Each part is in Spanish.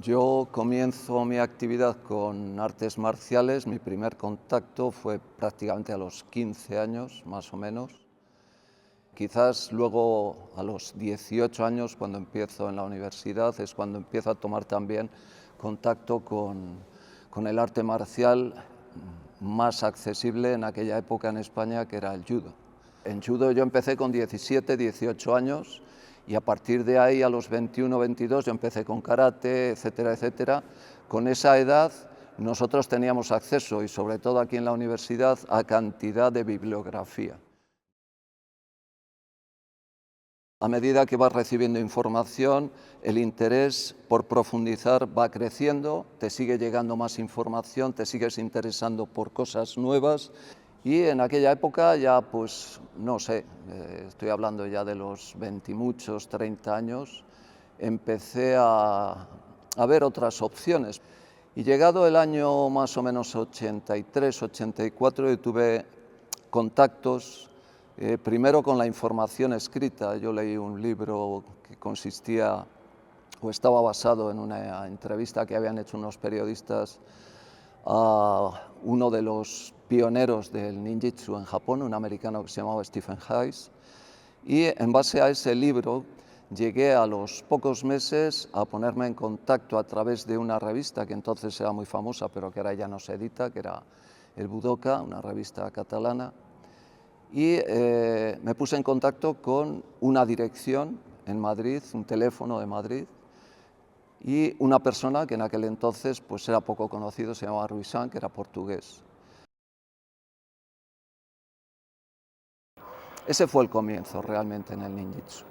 Yo comienzo mi actividad con artes marciales. Mi primer contacto fue prácticamente a los 15 años, más o menos. Quizás luego a los 18 años, cuando empiezo en la universidad, es cuando empiezo a tomar también contacto con el arte marcial más accesible en aquella época en España, que era el judo. En judo yo empecé con 17, 18 años y a partir de ahí, a los 21, 22, yo empecé con karate, etcétera, etcétera. Con esa edad nosotros teníamos acceso, y sobre todo aquí en la universidad, a cantidad de bibliografía. A medida que vas recibiendo información, el interés por profundizar va creciendo, te sigue llegando más información, te sigues interesando por cosas nuevas. Y en aquella época ya, pues, no sé, estoy hablando ya de los 20 y muchos, 30 años, empecé a ver otras opciones. Y llegado el año más o menos 83, 84, yo tuve contactos, primero con la información escrita. Yo leí un libro que consistía o estaba basado en una entrevista que habían hecho unos periodistas a uno de los pioneros del ninjitsu en Japón, un americano que se llamaba Stephen Hayes, y en base a ese libro llegué a los pocos meses a ponerme en contacto a través de una revista que entonces era muy famosa, pero que ahora ya no se edita, que era el Budoka, una revista catalana, y me puse en contacto con una dirección en Madrid, un teléfono de Madrid, y una persona que en aquel entonces pues era poco conocido, se llamaba Ruisan, que era portugués. Ese fue el comienzo realmente en el ninjitsu.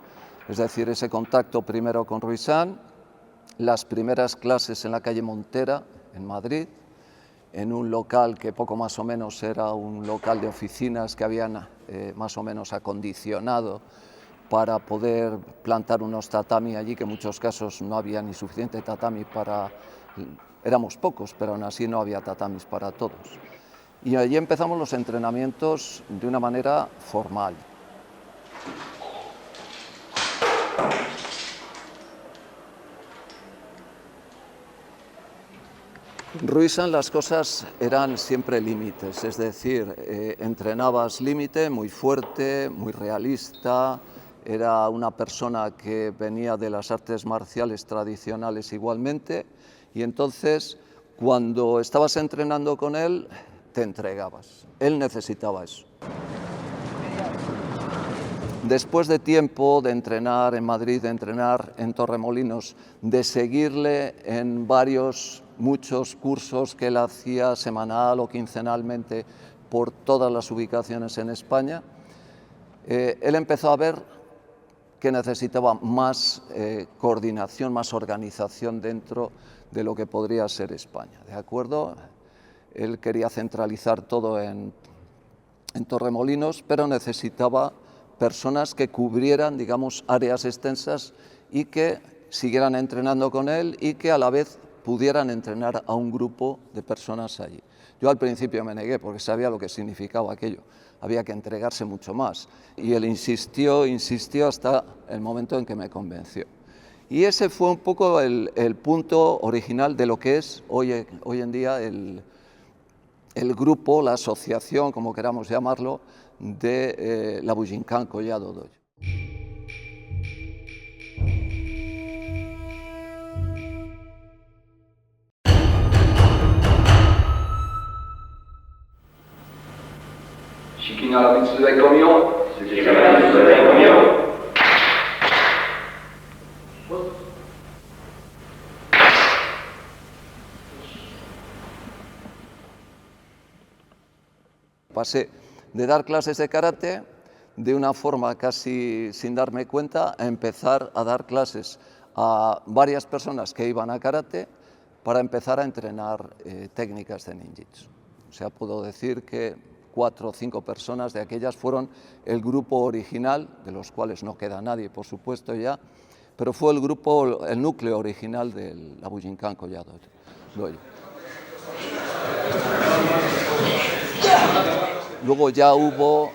Es decir, ese contacto primero con Ruisan, las primeras clases en la calle Montera, en Madrid, en un local que poco más o menos era un local de oficinas que habían más o menos acondicionado para poder plantar unos tatami allí, que en muchos casos no había ni suficiente tatami para... Éramos pocos, pero aún así no había tatamis para todos. Y allí empezamos los entrenamientos de una manera formal. Ruisan, las cosas eran siempre límites, es decir, entrenabas límite, muy fuerte, muy realista. Era una persona que venía de las artes marciales tradicionales igualmente, y entonces cuando estabas entrenando con él te entregabas. Él necesitaba eso. Después de tiempo de entrenar en Madrid, de entrenar en Torremolinos, de seguirle en muchos cursos que él hacía semanal o quincenalmente por todas las ubicaciones en España, él empezó a ver que necesitaba más coordinación, más organización dentro de lo que podría ser España, ¿de acuerdo? Él quería centralizar todo en Torremolinos, pero necesitaba personas que cubrieran, digamos, áreas extensas y que siguieran entrenando con él y que a la vez pudieran entrenar a un grupo de personas allí. Yo al principio me negué porque sabía lo que significaba aquello, había que entregarse mucho más, y él insistió hasta el momento en que me convenció. Y ese fue un poco el punto original de lo que es hoy en día el grupo, la asociación, como queramos llamarlo, de la Bujinkan Collado Dojo. Pasé de dar clases de karate de una forma casi sin darme cuenta a empezar a dar clases a varias personas que iban a karate para empezar a entrenar técnicas de ninjitsu. O sea, puedo decir que 4 o 5 personas de aquellas fueron el grupo original, de los cuales no queda nadie, por supuesto, ya, pero fue el núcleo original de la Bujinkan Collado Dojo. Luego ya hubo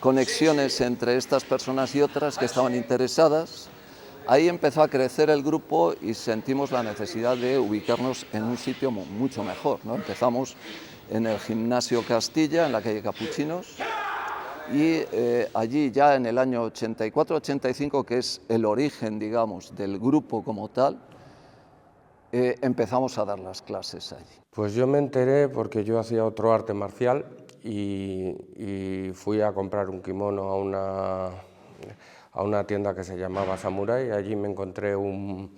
conexiones entre estas personas y otras que estaban interesadas, Ahí empezó a crecer el grupo y sentimos la necesidad de ubicarnos en un sitio mucho mejor, ¿no? Empezamos en el Gimnasio Castilla, en la calle Capuchinos, y allí ya en el año 84-85, que es el origen, digamos, del grupo como tal, empezamos a dar las clases allí. Pues yo me enteré porque yo hacía otro arte marcial y fui a comprar un kimono a una tienda que se llamaba Samurai, y allí me encontré un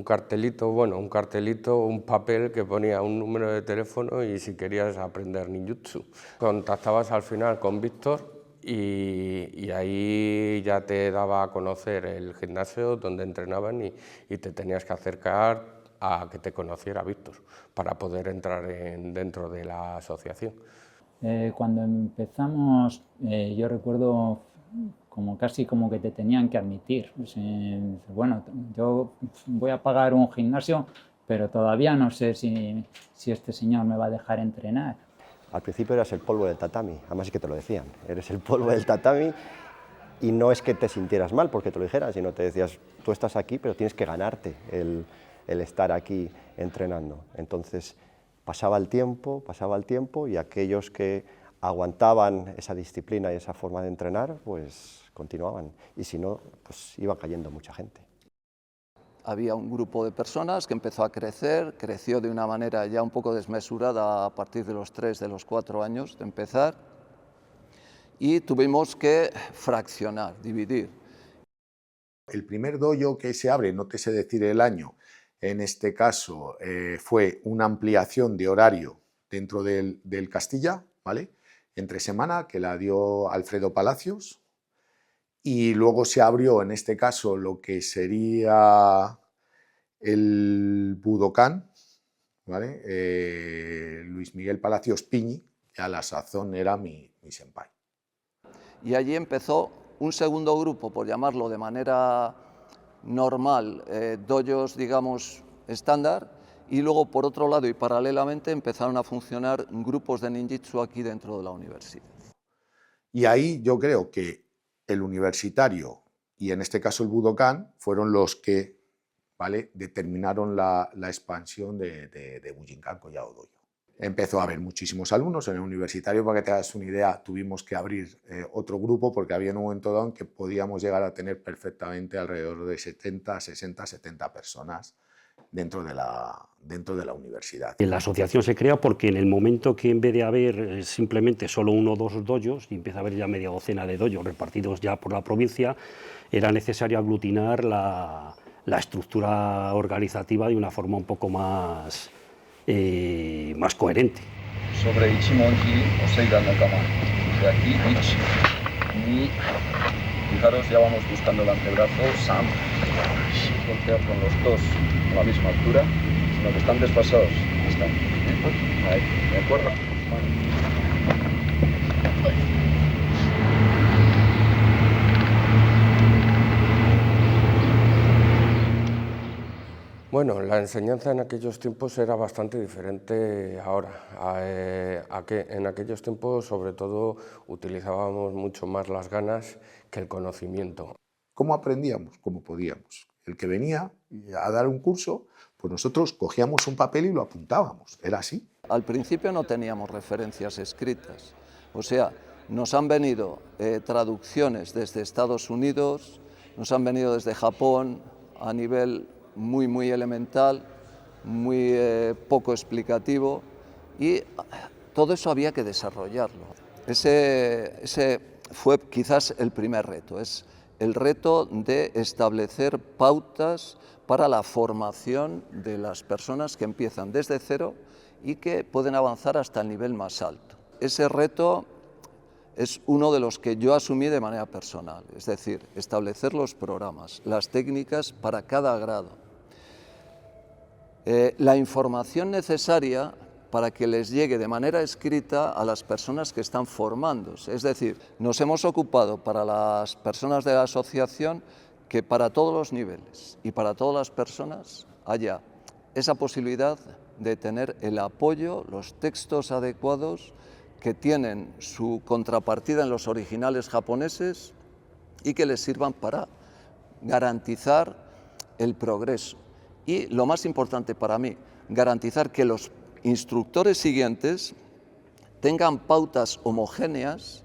cartelito, un papel que ponía un número de teléfono y si querías aprender ninjutsu. Contactabas al final con Víctor y ahí ya te daba a conocer el gimnasio donde entrenaban y te tenías que acercar a que te conociera Víctor para poder entrar dentro de la asociación. Cuando empezamos, yo recuerdo casi como que te tenían que admitir. Bueno, yo voy a pagar un gimnasio, pero todavía no sé si este señor me va a dejar entrenar. Al principio eras el polvo del tatami, además es que te lo decían, eres el polvo del tatami y no es que te sintieras mal porque te lo dijeran, sino te decías, tú estás aquí pero tienes que ganarte el estar aquí entrenando. Entonces pasaba el tiempo y aquellos que aguantaban esa disciplina y esa forma de entrenar, pues continuaban, y si no, pues iba cayendo mucha gente. Había un grupo de personas que empezó a crecer, creció de una manera ya un poco desmesurada a partir de los 3, de los 4 años de empezar, y tuvimos que fraccionar, dividir. El primer dojo que se abre, no te sé decir el año, en este caso fue una ampliación de horario dentro del Castilla, ¿vale? Entre semana, que la dio Alfredo Palacios, y luego se abrió en este caso lo que sería el Budokan, ¿vale? Luis Miguel Palacios Piñi, que a la sazón era mi senpai. Y allí empezó un segundo grupo, por llamarlo de manera normal, dojos, digamos, estándar, y luego por otro lado y paralelamente empezaron a funcionar grupos de ninjitsu aquí dentro de la universidad. Y ahí yo creo que el universitario y en este caso el Budokan fueron los que, ¿vale?, determinaron la expansión de Bujinkan Collao Dojo. Empezó a haber muchísimos alumnos en el universitario. Para que te hagas una idea, tuvimos que abrir otro grupo porque había un momento dado en que podíamos llegar a tener perfectamente alrededor de 70, 60, 70 personas dentro de la universidad. La asociación se crea porque en el momento que en vez de haber simplemente solo 1 o 2 dojos y empieza a haber ya media docena de dojos repartidos ya por la provincia, era necesario aglutinar la estructura organizativa de una forma un poco más coherente. Sobre Ichimonji Oseidan Nakama, de aquí Ichi, y fijaros, ya vamos buscando el antebrazo, Sam, golpear con los dos a la misma altura, sino que están desfasados. Están. Ahí, ¿de acuerdo? Bueno, la enseñanza en aquellos tiempos era bastante diferente ahora. En aquellos tiempos, sobre todo, utilizábamos mucho más las ganas que el conocimiento. ¿Cómo aprendíamos? Como podíamos. El que venía a dar un curso, pues nosotros cogíamos un papel y lo apuntábamos. Era así. Al principio no teníamos referencias escritas. O sea, nos han venido traducciones desde Estados Unidos, nos han venido desde Japón a nivel muy elemental, muy poco explicativo, y todo eso había que desarrollarlo. Ese fue quizás el primer reto, es el reto de establecer pautas para la formación de las personas que empiezan desde cero y que pueden avanzar hasta el nivel más alto. Ese reto es uno de los que yo asumí de manera personal, es decir, establecer los programas, las técnicas para cada grado. La información necesaria para que les llegue de manera escrita a las personas que están formándose. Es decir, nos hemos ocupado para las personas de la asociación que para todos los niveles y para todas las personas haya esa posibilidad de tener el apoyo, los textos adecuados que tienen su contrapartida en los originales japoneses y que les sirvan para garantizar el progreso y, lo más importante para mí, garantizar que los instructores siguientes tengan pautas homogéneas,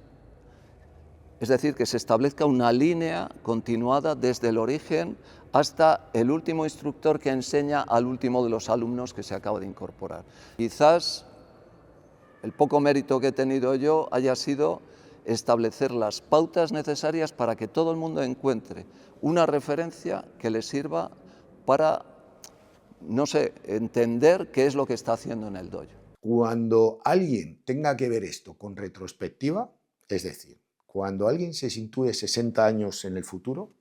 es decir, que se establezca una línea continuada desde el origen hasta el último instructor que enseña al último de los alumnos que se acaba de incorporar. Quizás el poco mérito que he tenido yo haya sido establecer las pautas necesarias para que todo el mundo encuentre una referencia que le sirva para, no sé, entender qué es lo que está haciendo en el dojo. Cuando alguien tenga que ver esto con retrospectiva, es decir, cuando alguien se sitúe 60 años en el futuro,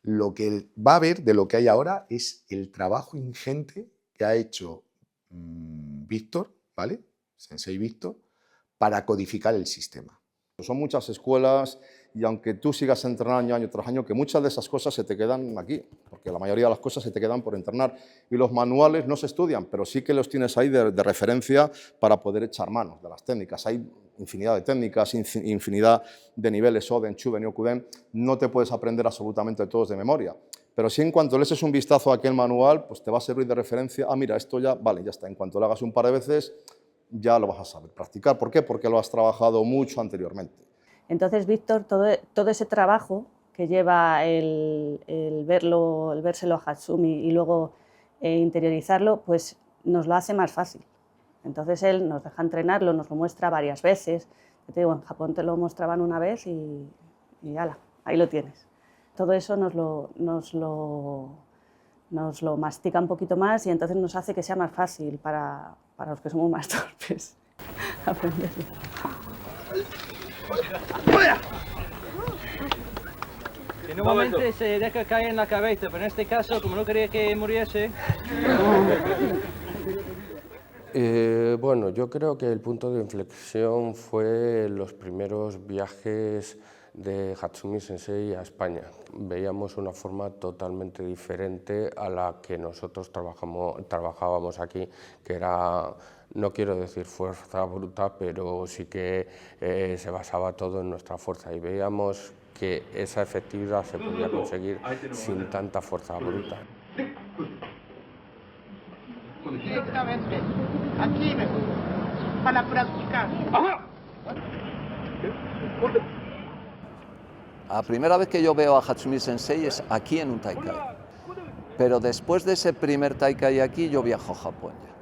lo que va a ver de lo que hay ahora es el trabajo ingente que ha hecho Víctor, ¿vale? Sensei Víctor, para codificar el sistema. Son muchas escuelas y aunque tú sigas entrenando año tras año, que muchas de esas cosas se te quedan aquí, porque la mayoría de las cosas se te quedan por entrenar. Y los manuales no se estudian, pero sí que los tienes ahí de referencia para poder echar manos de las técnicas. Hay infinidad de técnicas, infinidad de niveles, Oden, Chuben y Okuden. No te puedes aprender absolutamente todos de memoria. Pero sí, en cuanto le eches un vistazo a aquel manual, pues te va a servir de referencia. Ah, mira, esto ya, vale, ya está. En cuanto lo hagas un par de veces, ya lo vas a saber practicar. ¿Por qué? Porque lo has trabajado mucho anteriormente. Entonces, Víctor, todo ese trabajo que lleva el vérselo a Hatsumi y luego interiorizarlo, pues nos lo hace más fácil. Entonces él nos deja entrenarlo, nos lo muestra varias veces. Yo te digo, en Japón te lo mostraban una vez y ala, ahí lo tienes. Todo eso nos lo mastica un poquito más y entonces nos hace que sea más fácil para los que somos más torpes aprenderlo. Que normalmente se deja caer en la cabeza, pero en este caso, como no quería que muriese... Bueno, yo creo que el punto de inflexión fue los primeros viajes de Hatsumi Sensei a España. Veíamos una forma totalmente diferente a la que nosotros trabajábamos aquí, que era, no quiero decir fuerza bruta, pero sí que se basaba todo en nuestra fuerza y veíamos que esa efectividad se podía conseguir sin tanta fuerza bruta. Directamente, aquí para practicar. La primera vez que yo veo a Hatsumi Sensei es aquí en un Taikai, pero después de ese primer Taikai aquí yo viajo a Japón ya.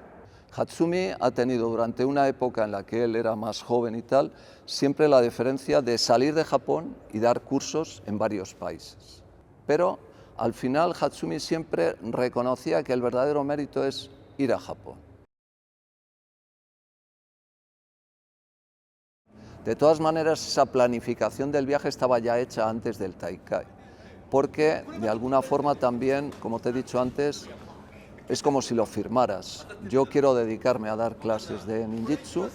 Hatsumi ha tenido durante una época en la que él era más joven y tal, siempre la deferencia de salir de Japón y dar cursos en varios países. Pero al final Hatsumi siempre reconocía que el verdadero mérito es ir a Japón. De todas maneras, esa planificación del viaje estaba ya hecha antes del Taikai, porque de alguna forma también, como te he dicho antes, es como si lo firmaras. Yo quiero dedicarme a dar clases de ninjitsu,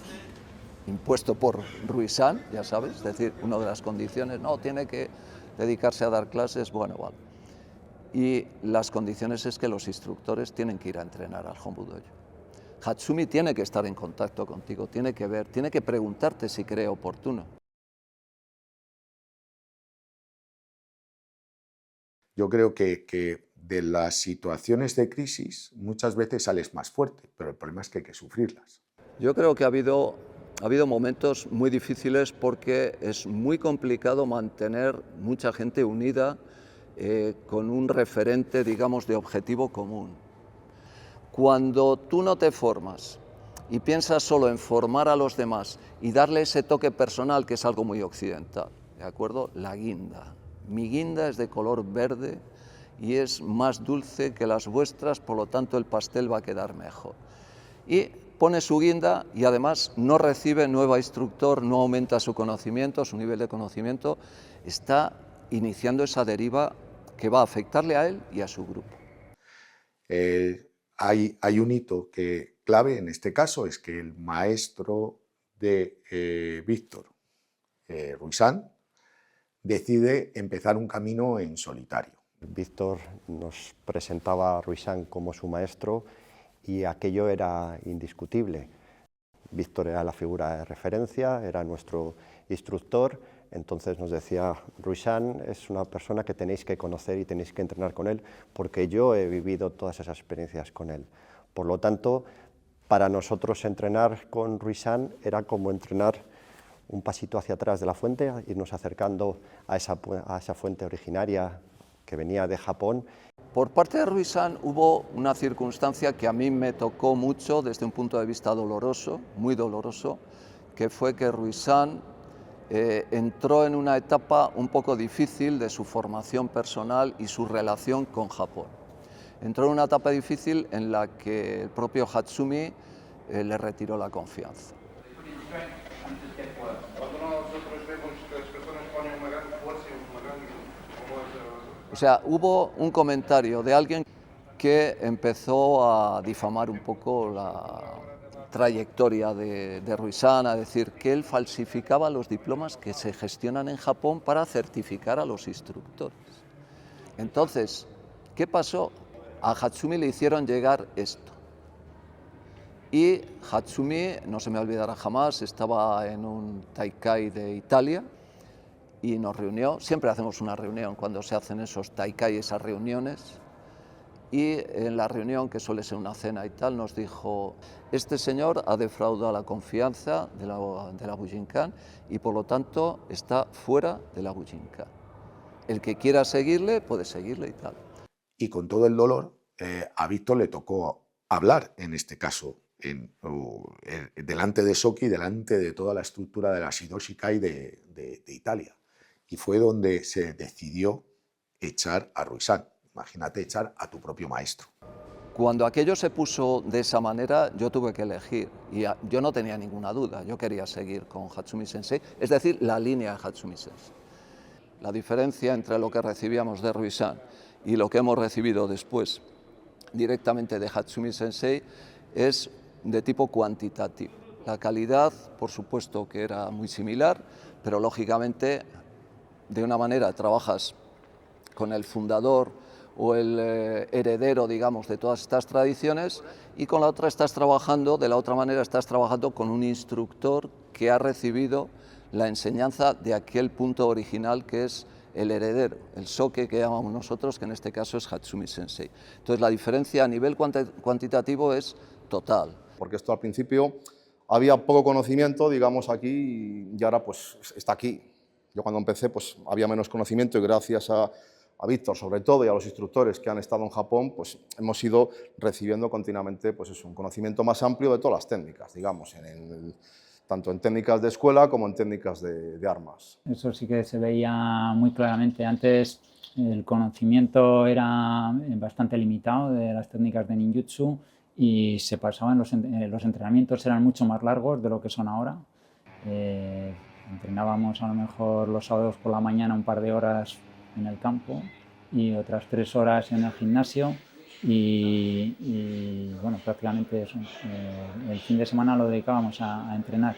impuesto por Rui-san, ya sabes, es decir, una de las condiciones, no, tiene que dedicarse a dar clases, bueno, vale. Y las condiciones es que los instructores tienen que ir a entrenar al Hombu Dojo. Hatsumi tiene que estar en contacto contigo, tiene que ver, tiene que preguntarte si cree oportuno. Yo creo que de las situaciones de crisis muchas veces sales más fuerte, pero el problema es que hay que sufrirlas. Yo creo que ha habido momentos muy difíciles porque es muy complicado mantener mucha gente unida con un referente, digamos, de objetivo común. Cuando tú no te formas y piensas solo en formar a los demás y darle ese toque personal, que es algo muy occidental, ¿de acuerdo? La guinda. Mi guinda es de color verde y es más dulce que las vuestras, por lo tanto el pastel va a quedar mejor. Y pone su guinda y además no recibe nuevo instructor, no aumenta su conocimiento, su nivel de conocimiento, está iniciando esa deriva que va a afectarle a él y a su grupo. Hay un hito clave en este caso, es que el maestro de Víctor, Rui-san, decide empezar un camino en solitario. Víctor nos presentaba a Rui-san como su maestro y aquello era indiscutible. Víctor era la figura de referencia, era nuestro instructor, Entonces nos decía, Ruisan es una persona que tenéis que conocer y tenéis que entrenar con él, porque yo he vivido todas esas experiencias con él. Por lo tanto, para nosotros entrenar con Ruisan era como entrenar un pasito hacia atrás de la fuente, irnos acercando a esa fuente originaria que venía de Japón. Por parte de Ruisan hubo una circunstancia que a mí me tocó mucho desde un punto de vista doloroso, muy doloroso, que fue que Ruisan entró en una etapa un poco difícil de su formación personal y su relación con Japón. Entró en una etapa difícil en la que el propio Hatsumi le retiró la confianza. O sea, hubo un comentario de alguien que empezó a difamar un poco la trayectoria de Ruisan, a decir que él falsificaba los diplomas que se gestionan en Japón para certificar a los instructores. Entonces, ¿qué pasó? A Hatsumi le hicieron llegar esto. Y Hatsumi, no se me olvidará jamás, estaba en un Taikai de Italia y nos reunió. Siempre hacemos una reunión cuando se hacen esos Taikai, esas reuniones. Y en la reunión, que suele ser una cena y tal, nos dijo: este señor ha defraudado la confianza de la Bujinkan y por lo tanto está fuera de la Bujinkan. El que quiera seguirle, puede seguirle y tal. Y con todo el dolor, a Víctor le tocó hablar, en este caso, delante de Soki, delante de toda la estructura de la Shidoshikai de Italia. Y fue donde se decidió echar a Ruisan. Imagínate echar a tu propio maestro. Cuando aquello se puso de esa manera, yo tuve que elegir. Y yo no tenía ninguna duda. Yo quería seguir con Hatsumi Sensei, es decir, la línea de Hatsumi Sensei. La diferencia entre lo que recibíamos de Ruisan y lo que hemos recibido después directamente de Hatsumi Sensei es de tipo cuantitativo. La calidad, por supuesto que era muy similar, pero lógicamente de una manera trabajas con el fundador o el heredero, digamos, de todas estas tradiciones, y con la otra estás trabajando, de la otra manera estás trabajando con un instructor que ha recibido la enseñanza de aquel punto original que es el heredero, el soke que llamamos nosotros, que en este caso es Hatsumi Sensei. Entonces la diferencia a nivel cuantitativo es total. Porque esto al principio había poco conocimiento, digamos, aquí, y ahora pues está aquí. Yo cuando empecé pues había menos conocimiento y gracias a Víctor, sobre todo, y a los instructores que han estado en Japón, pues hemos ido recibiendo continuamente pues, un conocimiento más amplio de todas las técnicas, digamos, tanto en técnicas de escuela como en técnicas de armas. Eso sí que se veía muy claramente. Antes el conocimiento era bastante limitado de las técnicas de ninjutsu y se pasaban, los entrenamientos eran mucho más largos de lo que son ahora. Entrenábamos a lo mejor los sábados por la mañana un par de horas en el campo y otras 3 horas en el gimnasio y bueno, prácticamente eso. El fin de semana lo dedicábamos a entrenar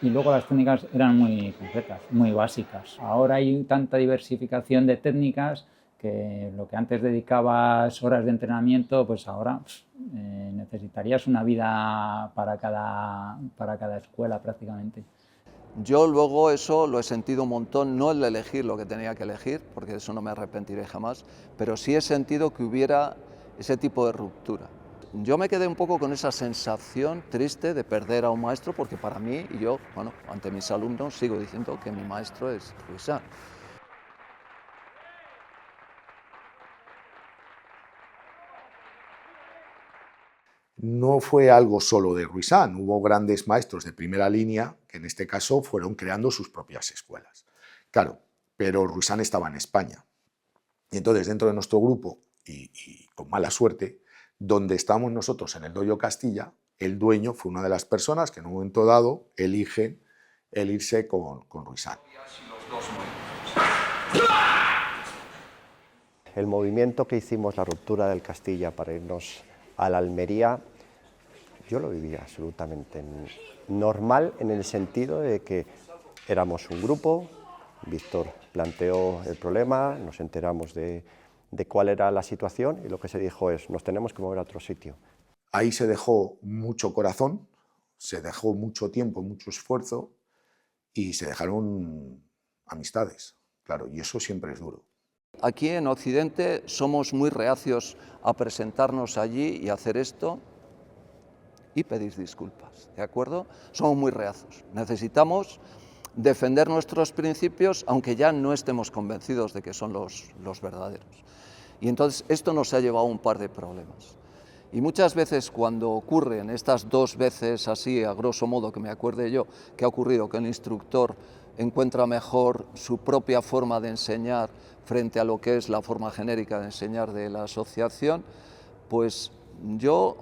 y luego las técnicas eran muy concretas, muy básicas. Ahora hay tanta diversificación de técnicas que lo que antes dedicabas horas de entrenamiento, pues ahora necesitarías una vida para cada escuela prácticamente. Yo luego eso lo he sentido un montón, no el de elegir lo que tenía que elegir, porque de eso no me arrepentiré jamás, pero sí he sentido que hubiera ese tipo de ruptura. Yo me quedé un poco con esa sensación triste de perder a un maestro, porque para mí, y yo, bueno, ante mis alumnos sigo diciendo que mi maestro es Ruisan. No fue algo solo de Ruisan, hubo grandes maestros de primera línea que en este caso fueron creando sus propias escuelas. Claro, pero Ruisan estaba en España. Y entonces dentro de nuestro grupo, y con mala suerte, donde estamos nosotros en el Dojo Castilla, el dueño fue una de las personas que en un momento dado eligen el irse con Ruisan. El movimiento que hicimos, la ruptura del Castilla para irnos a la Almería, yo lo vivía absolutamente normal en el sentido de que éramos un grupo, Víctor planteó el problema, nos enteramos de cuál era la situación y lo que se dijo es, nos tenemos que mover a otro sitio. Ahí se dejó mucho corazón, se dejó mucho tiempo, mucho esfuerzo y se dejaron amistades, claro, y eso siempre es duro. Aquí en Occidente somos muy reacios a presentarnos allí y hacer esto y pedir disculpas, ¿de acuerdo? Somos muy reacios. Necesitamos defender nuestros principios, aunque ya no estemos convencidos de que son los verdaderos. Y entonces esto nos ha llevado a un par de problemas. Y muchas veces cuando ocurren estas dos veces así, a grosso modo, que me acuerde yo, que ha ocurrido que el instructor encuentra mejor su propia forma de enseñar frente a lo que es la forma genérica de enseñar de la asociación, pues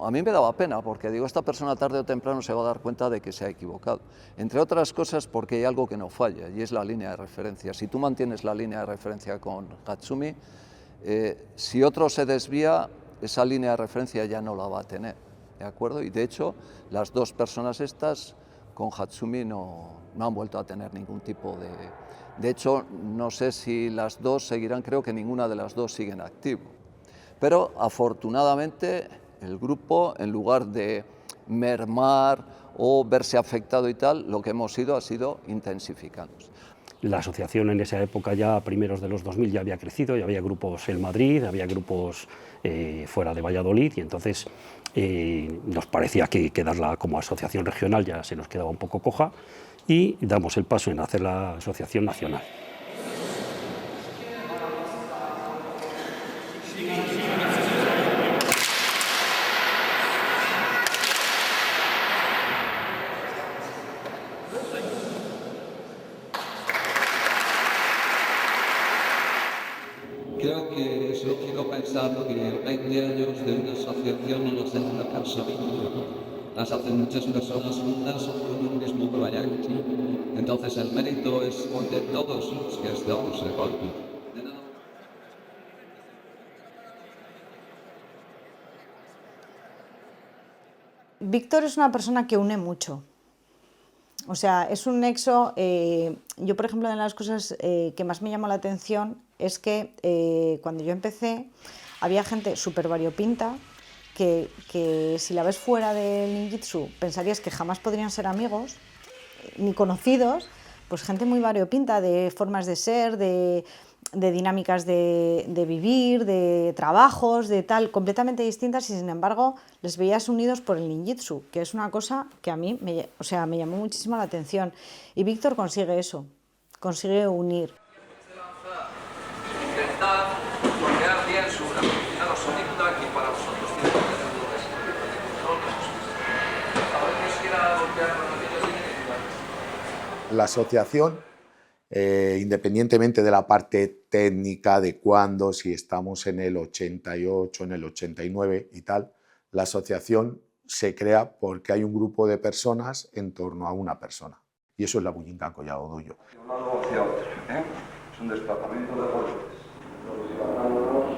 a mí me daba pena, porque digo, esta persona tarde o temprano se va a dar cuenta de que se ha equivocado. Entre otras cosas porque hay algo que no falla, y es la línea de referencia. Si tú mantienes la línea de referencia con Hatsumi, si otro se desvía, esa línea de referencia ya no la va a tener, ¿de acuerdo? Y de hecho, las dos personas estas con Hatsumi no han vuelto a tener ningún tipo de... De hecho, no sé si las dos seguirán, creo que ninguna de las dos sigue en activo. Pero afortunadamente el grupo, en lugar de mermar o verse afectado y tal, lo que hemos ido ha sido intensificándose. La asociación en esa época, ya a primeros de los 2000, ya había crecido, ya había grupos en Madrid, había grupos fuera de Valladolid, y entonces nos parecía que quedarla como asociación regional ya se nos quedaba un poco coja, y damos el paso en hacer la asociación nacional. Creo que es lógico pensar que 20 años de una asociación no nos dejan alcanzar ningún. Las hacen muchas personas juntas con un mismo proyecto. Entonces el mérito es de todos los que estamos en el golpe. Víctor es una persona que une mucho. O sea, es un nexo. Yo, por ejemplo, una de las cosas que más me llamó la atención es que cuando yo empecé había gente súper variopinta que si la ves fuera del ninjitsu pensarías que jamás podrían ser amigos ni conocidos, pues gente muy variopinta de formas de ser, de dinámicas de vivir, de trabajos, de tal, completamente distintas, y sin embargo les veías unidos por el ninjitsu, que es una cosa que a mí me llamó muchísimo la atención. Y Víctor consigue eso, consigue unir. Intentar bloquear bien su gramática. Fijaros, son que para vosotros tiene que tener la asociación, independientemente de la parte técnica de cuándo, si estamos en el 88, en el 89 y tal, la asociación se crea porque hay un grupo de personas en torno a una persona. Y eso es la Bujinkan Collado Dojo. De un lado hacia otro, es un desplazamiento de golpes, posicionándonos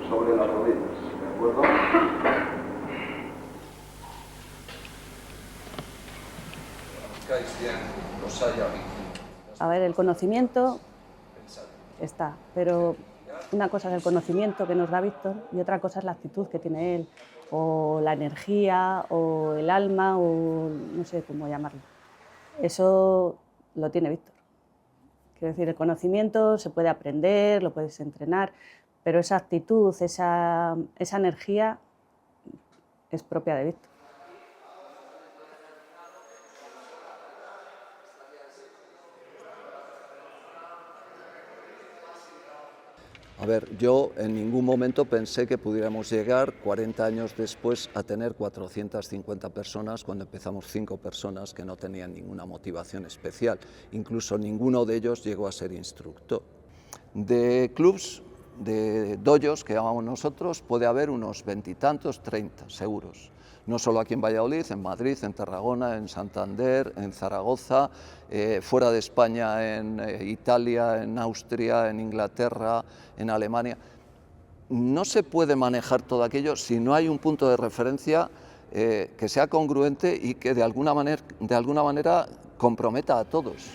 sobre las rodillas, ¿de acuerdo? A ver, el conocimiento está, pero una cosa es el conocimiento que nos da Víctor y otra cosa es la actitud que tiene él, o la energía, o el alma, o no sé cómo llamarlo. Eso lo tiene Víctor. Quiero decir, el conocimiento se puede aprender, lo puedes entrenar, pero esa actitud, esa energía es propia de Víctor. A ver, yo en ningún momento pensé que pudiéramos llegar 40 años después a tener 450 personas cuando empezamos 5 personas que no tenían ninguna motivación especial. Incluso ninguno de ellos llegó a ser instructor. De clubs, de dojos que llamamos nosotros, puede haber unos 20 y tantos, 30 seguros. No solo aquí en Valladolid, en Madrid, en Tarragona, en Santander, en Zaragoza, fuera de España, en Italia, en Austria, en Inglaterra, en Alemania. No se puede manejar todo aquello si no hay un punto de referencia que sea congruente y que de alguna manera comprometa a todos.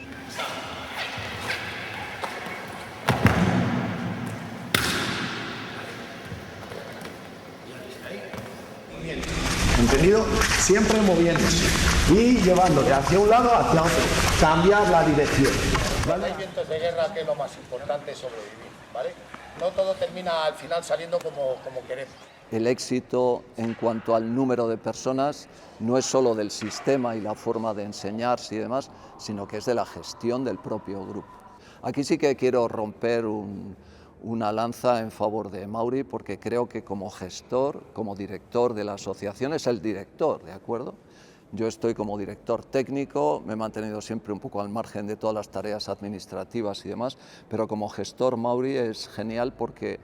¿Entendido? Siempre moviéndose y llevándote hacia un lado, hacia otro. Cambiar la dirección. Cuando hay vientos de guerra, que es lo más importante, es sobrevivir, ¿vale? No todo termina al final saliendo como queremos. El éxito en cuanto al número de personas no es solo del sistema y la forma de enseñarse y demás, sino que es de la gestión del propio grupo. Aquí sí que quiero romper una lanza en favor de Mauri, porque creo que como gestor, como director de la asociación, es el director, ¿de acuerdo? Yo estoy como director técnico, me he mantenido siempre un poco al margen de todas las tareas administrativas y demás, pero como gestor Mauri es genial porque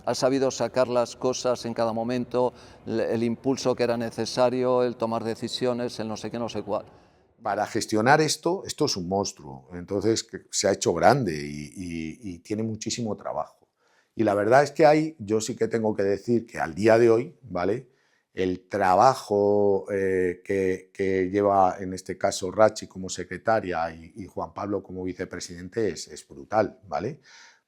ha sabido sacar las cosas en cada momento, el impulso que era necesario, el tomar decisiones, el no sé qué, no sé cuál. Para gestionar esto es un monstruo, entonces se ha hecho grande y tiene muchísimo trabajo. Y la verdad es que yo sí que tengo que decir que al día de hoy, ¿vale?, el trabajo que lleva en este caso Rachi como secretaria y Juan Pablo como vicepresidente es brutal, ¿vale?,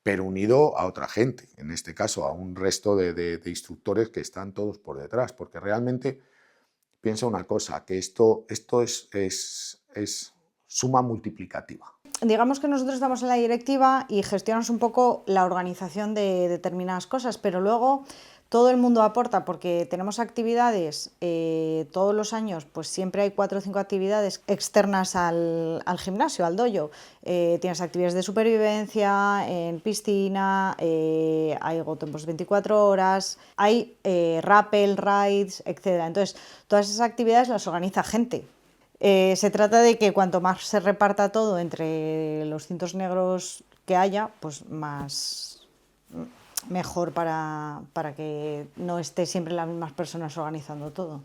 pero unido a otra gente, en este caso a un resto de instructores que están todos por detrás, porque realmente piensa una cosa, que esto es suma multiplicativa. Digamos que nosotros estamos en la directiva y gestionamos un poco la organización de determinadas cosas, pero luego todo el mundo aporta porque tenemos actividades todos los años, pues siempre hay 4 o 5 actividades externas al gimnasio, al dojo. Tienes actividades de supervivencia, en piscina, hay gotempos 24 horas, hay rappel, rides, etc. Entonces, todas esas actividades las organiza gente. Se trata de que cuanto más se reparta todo entre los cintos negros que haya, pues mejor para que no esté siempre las mismas personas organizando todo.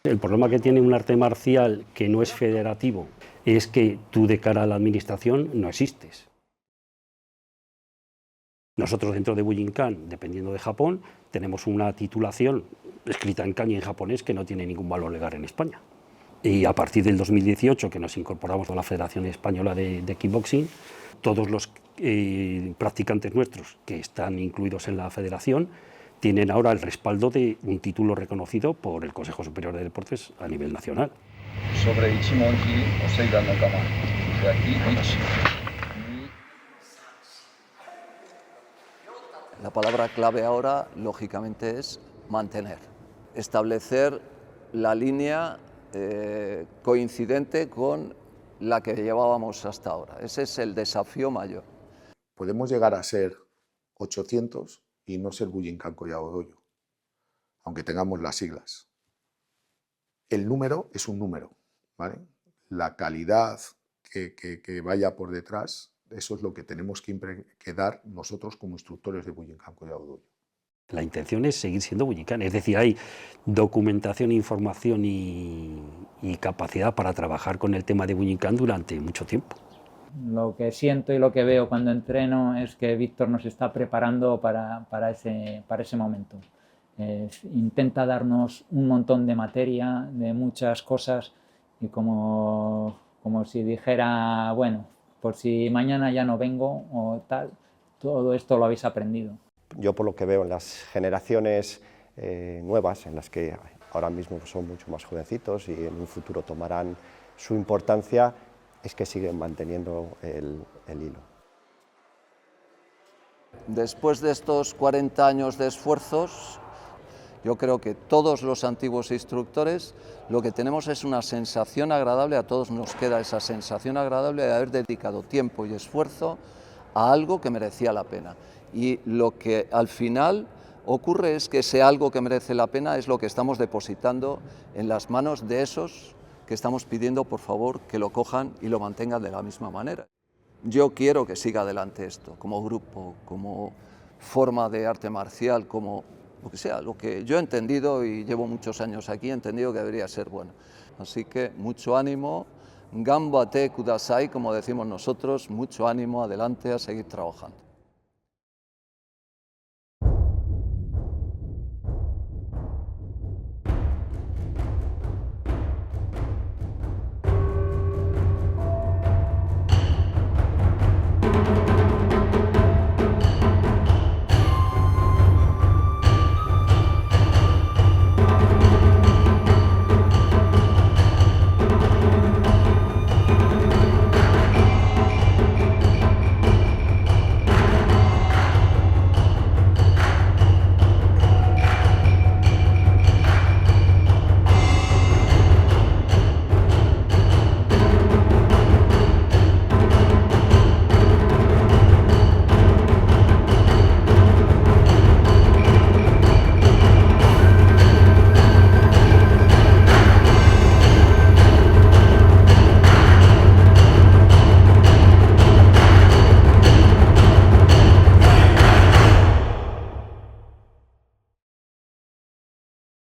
El problema que tiene un arte marcial que no es federativo es que tú de cara a la administración no existes. Nosotros dentro de Bujinkan, dependiendo de Japón, tenemos una titulación escrita en kanji en japonés que no tiene ningún valor legal en España. Y a partir del 2018, que nos incorporamos a la Federación Española de Kickboxing, todos los practicantes nuestros que están incluidos en la federación tienen ahora el respaldo de un título reconocido por el Consejo Superior de Deportes a nivel nacional. Sobre Ichimonji o Seidan Nakama. De aquí, Ichi. La palabra clave ahora, lógicamente, es mantener, establecer la línea coincidente con la que llevábamos hasta ahora. Ese es el desafío mayor. Podemos llegar a ser 800 y no ser Bujinkan Collao Dojo, aunque tengamos las siglas. El número es un número, ¿vale? La calidad que vaya por detrás, eso es lo que tenemos que dar nosotros como instructores de Bujinkan Collao Dojo. La intención es seguir siendo Bujinkan, es decir, hay documentación, información y capacidad para trabajar con el tema de Bujinkan durante mucho tiempo. Lo que siento y lo que veo cuando entreno es que Víctor nos está preparando para ese momento. Intenta darnos un montón de materia, de muchas cosas, y como si dijera, bueno, por si mañana ya no vengo o tal, todo esto lo habéis aprendido. Yo por lo que veo en las generaciones nuevas, en las que ahora mismo son mucho más jovencitos y en un futuro tomarán su importancia, es que siguen manteniendo el hilo. Después de estos 40 años de esfuerzos, yo creo que todos los antiguos instructores lo que tenemos es una sensación agradable, a todos nos queda esa sensación agradable de haber dedicado tiempo y esfuerzo a algo que merecía la pena. Y lo que al final ocurre es que ese algo que merece la pena es lo que estamos depositando en las manos de esos que estamos pidiendo, por favor, que lo cojan y lo mantengan de la misma manera. Yo quiero que siga adelante esto, como grupo, como forma de arte marcial, como lo que sea, lo que yo he entendido y llevo muchos años aquí, he entendido que debería ser bueno. Así que mucho ánimo, ganbate kudasai, como decimos nosotros, mucho ánimo, adelante a seguir trabajando.